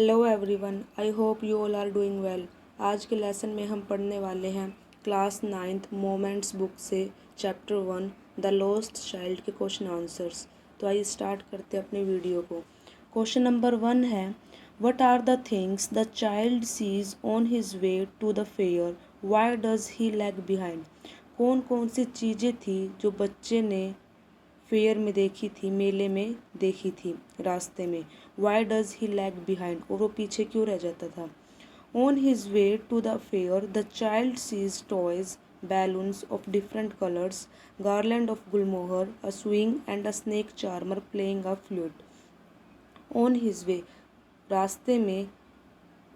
Hello everyone, I hope you all are doing well. आज के lesson में हम पढ़ने वाले हैं क्लास 9th मोमेंट्स बुक से चैप्टर 1 द लॉस्ट चाइल्ड के क्वेश्चन आंसर्स। तो आइए स्टार्ट करते हैं अपने वीडियो को। क्वेश्चन नंबर 1 है, what are the things the child sees on his way to the fair, why does he lag behind. कौन कौन सी चीज़ें थी जो बच्चे ने फेयर में देखी थी, मेले में देखी थी, रास्ते में। Why does he lag behind, और वो पीछे क्यों रह जाता था। On his way to the fair the child sees toys, balloons of different colours, garland of gulmohar, a swing and a snake charmer playing a flute. On his way, रास्ते में,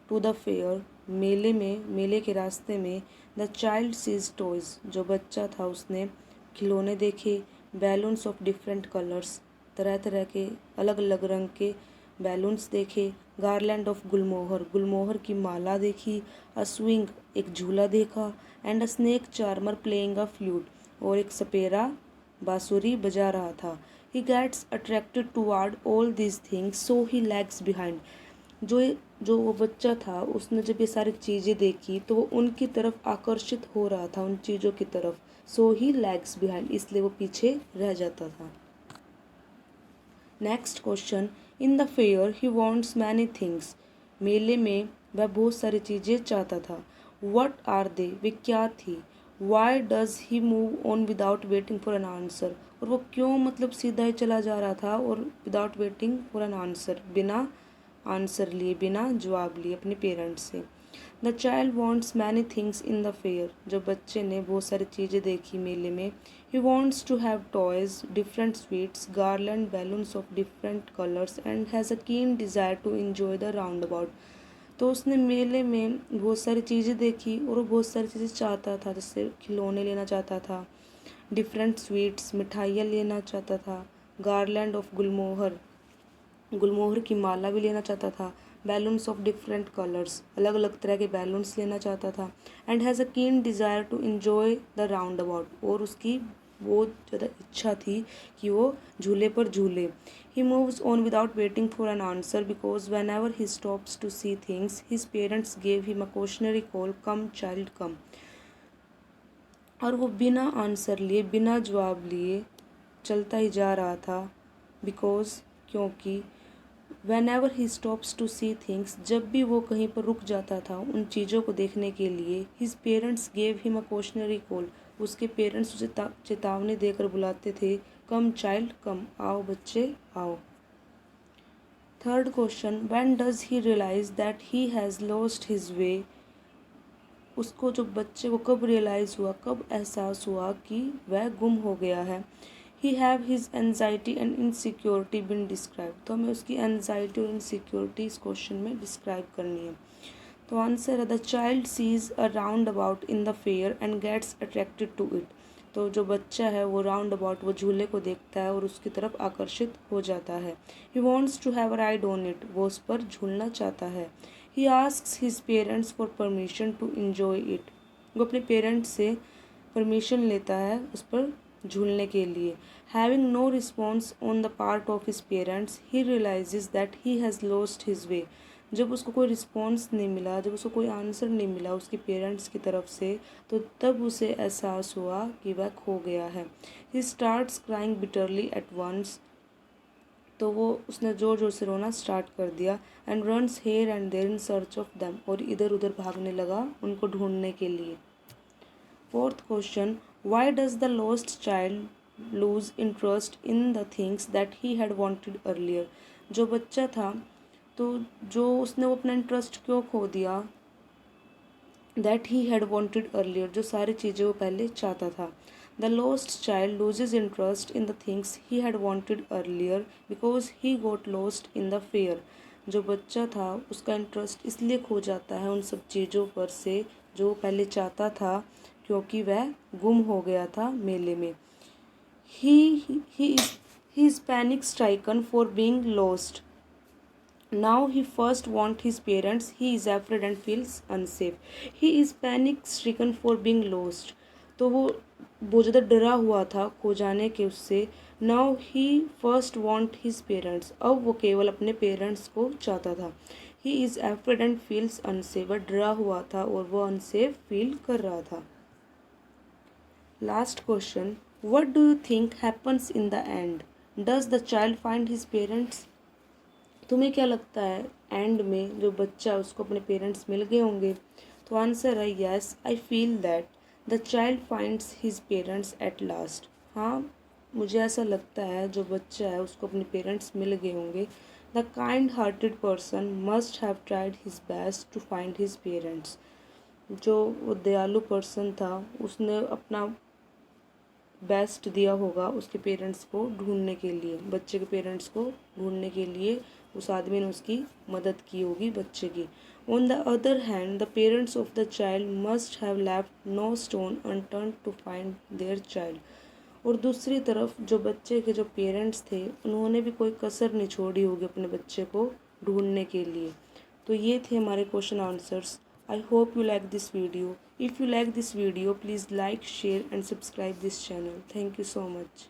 to the fair, मेले में, मेले के रास्ते में। The child sees toys, जो बच्चा था उसने खिलौने देखे। बैलून्स ऑफ डिफरेंट कलर्स, तरह तरह के अलग अलग रंग के बैलून्स देखे। गार्लैंड ऑफ गुलमोहर, गुलमोहर की माला देखी। अ स्विंग, एक झूला देखा। And a snake charmer playing a flute, और एक सपेरा बांसुरी बजा रहा था। He gets attracted toward all these things so he lags behind. जो जो वो बच्चा था उसने जब ये सारी चीज़ें देखी तो वो उनकी तरफ आकर्षित हो रहा था, उन चीज़ों की तरफ। सो ही लैग्स बिहाइंड, इसलिए वो पीछे रह जाता था। Next question, in the fair he wants many things. मेले में वह बहुत सारी चीज़ें चाहता था। व्हाट आर दे, वे क्या थी। Y does he move on without waiting for an answer, और वो क्यों मतलब सीधा ही चला जा रहा था और without waiting for an answer, बिना आंसर लिए, बिना जवाब लिए अपने पेरेंट्स से। The child wants many things in the fair, जब बच्चे ने बहुत सारी चीज़ें देखी मेले में। He wants to have toys, different sweets, garland, balloons of different colours and has a keen desire to enjoy the round about. तो उसने मेले में बहुत सारी चीज़ें देखी और वो बहुत सारी चीज़ें चाहता था, जैसे खिलौने लेना चाहता था, डिफरेंट स्वीट्स, मिठाइयाँ लेना चाहता था, गार्लैंड ऑफ गुलमोहर, गुलमोहर की माला भी लेना चाहता था, बैलून्स ऑफ डिफरेंट कलर्स, अलग अलग तरह के बैलून्स लेना चाहता था। And has a keen desire to enjoy the round about, और उसकी बहुत ज़्यादा इच्छा थी कि वो झूले पर झूले। He moves on without waiting for an answer because whenever he stops to see things his parents gave him a questionary call, come child come. और वो बिना आंसर लिए, बिना जवाब लिए चलता ही जा रहा था। बिकॉज, क्योंकि, whenever he stops to see things, जब भी वो कहीं पर रुक जाता था उन चीज़ों को देखने के लिए। His parents gave him a questionary call, उसके पेरेंट्स उसे चेतावनी देकर बुलाते थे, कम चाइल्ड कम, आओ बच्चे आओ। Third question, when does he realise that he has lost his way. उसको, जो बच्चे को कब रियलाइज़ हुआ, कब एहसास हुआ कि वह गुम हो गया है। He have his anxiety and insecurity been describe, तो हमें उसकी एनजाइटी और इनसिक्योरिटी इस क्वेश्चन में डिस्क्राइब करनी है। तो आंसर है, the child sees a round about in the fair and gets attracted to it. तो जो बच्चा है वो राउंड अबाउट, वो झूले को देखता है और उसकी तरफ आकर्षित हो जाता है। He wants to have a ride on it, वो उस पर झूलना चाहता है। He asks his parents for permission to enjoy it, वो अपने पेरेंट्स से परमिशन लेता है उस पर झूलने के लिए। Having no response on the part of his parents he realises that he has lost his way. जब उसको कोई रिस्पॉन्स नहीं मिला, जब उसको कोई आंसर नहीं मिला उसके पेरेंट्स की तरफ से, तो तब उसे एहसास हुआ कि वह खो गया है। He starts crying bitterly at once, तो वो उसने ज़ोर ज़ोर से रोना स्टार्ट कर दिया। And runs here and there in search of them, और इधर उधर भागने लगा उनको ढूंढने के लिए। Fourth question, why does the lost child lose interest in the things that he had wanted earlier. जो बच्चा था, तो जो उसने वो अपना इंटरेस्ट क्यों खो दिया, that he had wanted earlier, जो सारी चीज़ें वो पहले चाहता था। The lost child loses interest in the things he had wanted earlier because he got lost in the fair. जो बच्चा था उसका इंटरेस्ट इसलिए खो जाता है उन सब चीज़ों पर से जो वो पहले चाहता था, क्योंकि वह गुम हो गया था मेले में। He is panic stricken for being lost. Now he first wants his parents. He is afraid and feels unsafe. He is panic stricken for being lost. तो वो बहुत ज़्यादा डरा हुआ था खो जाने के उससे। Now he first want his parents. अब वो केवल अपने पेरेंट्स को चाहता था। He is afraid and feels unsafe, वह डरा हुआ था और वो अनसेफ फील कर रहा था। Last question, what do you think happens in the end? Does the child find his parents? तुम्हें क्या लगता है एंड में जो बच्चा है उसको अपने पेरेंट्स मिल गए होंगे? तो आंसर है yes, I feel that the child finds his parents at last. हाँ, मुझे ऐसा लगता है जो बच्चा है उसको अपने पेरेंट्स मिल गए होंगे। The kind hearted person must have tried his best to find his parents. जो वो दयालु पर्सन था उसने अपना बेस्ट दिया होगा उसके पेरेंट्स को ढूंढने के लिए, बच्चे के पेरेंट्स को ढूंढने के लिए उस आदमी ने उसकी मदद की होगी बच्चे की। On the other hand the parents of the child must have left no stone unturned to find their child. और दूसरी तरफ जो बच्चे के जो पेरेंट्स थे उन्होंने भी कोई कसर नहीं छोड़ी होगी अपने बच्चे को ढूंढने के लिए। तो ये थे हमारे question answers. I hope you like this video. If you like this video, please like, share and subscribe this channel. Thank you so much.